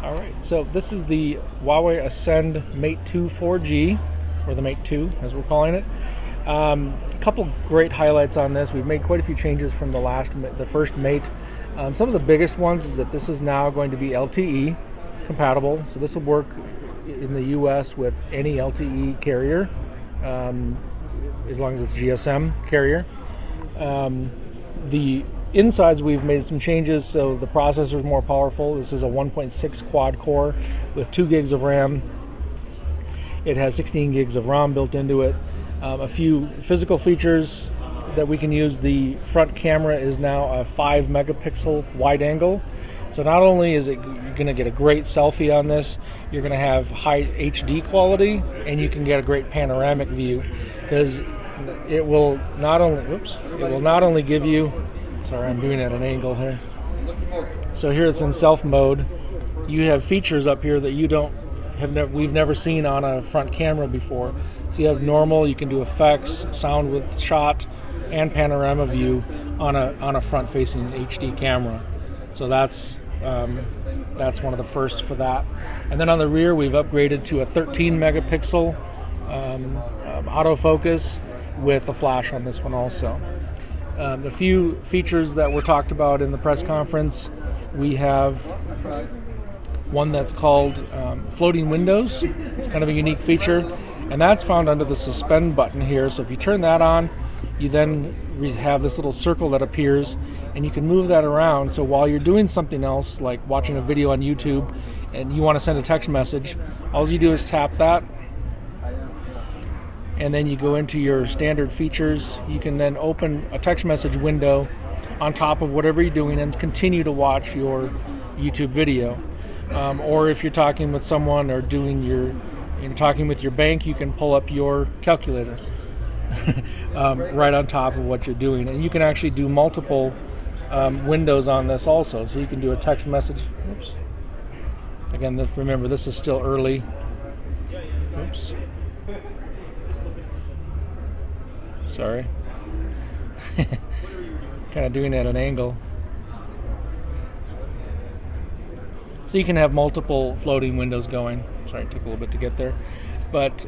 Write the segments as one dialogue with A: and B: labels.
A: All right, so this is the Huawei Ascend Mate2 4G, or the Mate2 as we're calling it. A couple great highlights on this. We've made quite a few changes from the first Mate. Some of the biggest ones is that this is now going to be LTE compatible, so this will work in the US with any LTE carrier, as long as it's GSM carrier. The insides, we've made some changes, so the processor is more powerful. This is a 1.6 quad core with 2 gigs of RAM. It has 16 gigs of ROM built into it. A few physical features that we can use. The front camera is now a 5 megapixel wide angle. So not only is it you're going to get a great selfie on this, you're going to have high HD quality, and you can get a great panoramic view, because it will not only give you, sorry, I'm doing it at an angle here. So here it's in self mode. You have features up here that we've never seen on a front camera before. So you have normal, you can do effects, sound with shot, and panorama view on a front-facing HD camera. So that's one of the firsts for that. And then on the rear, we've upgraded to a 13 megapixel autofocus with a flash on this one also. A few features that were talked about in the press conference, we have one that's called floating windows. It's kind of a unique feature, and that's found under the suspend button here. So if you turn that on, you then have this little circle that appears, and you can move that around. So while you're doing something else, like watching a video on YouTube, and you want to send a text message, all you do is tap that, and then you go into your standard features. You can then open a text message window on top of whatever you're doing and continue to watch your YouTube video. Or if you're talking with someone or talking with your bank, you can pull up your calculator right on top of what you're doing. And you can actually do multiple windows on this also. So you can do a text message. Oops. Again, remember, this is still early. Oops. Sorry. Kind of doing it at an angle. So you can have multiple floating windows going. Sorry, it took a little bit to get there. But,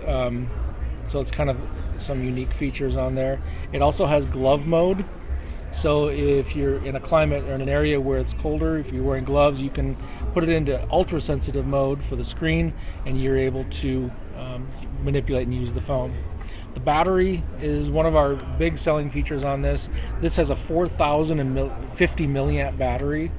A: so it's kind of some unique features on there. It also has glove mode. So if you're in a climate or in an area where it's colder, if you're wearing gloves, you can put it into ultra sensitive mode for the screen, and you're able to manipulate and use the phone. The battery is one of our big selling features on this. This has a 4,050 milliamp battery,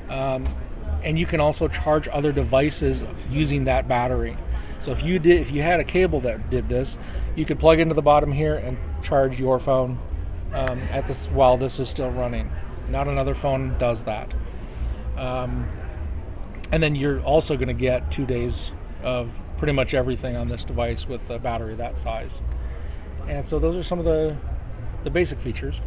A: and you can also charge other devices using that battery. So if you had a cable that did this, you could plug into the bottom here and charge your phone while this is still running. Not another phone does that. And then you're also going to get 2 days of pretty much everything on this device with a battery that size. And so those are some of the basic features.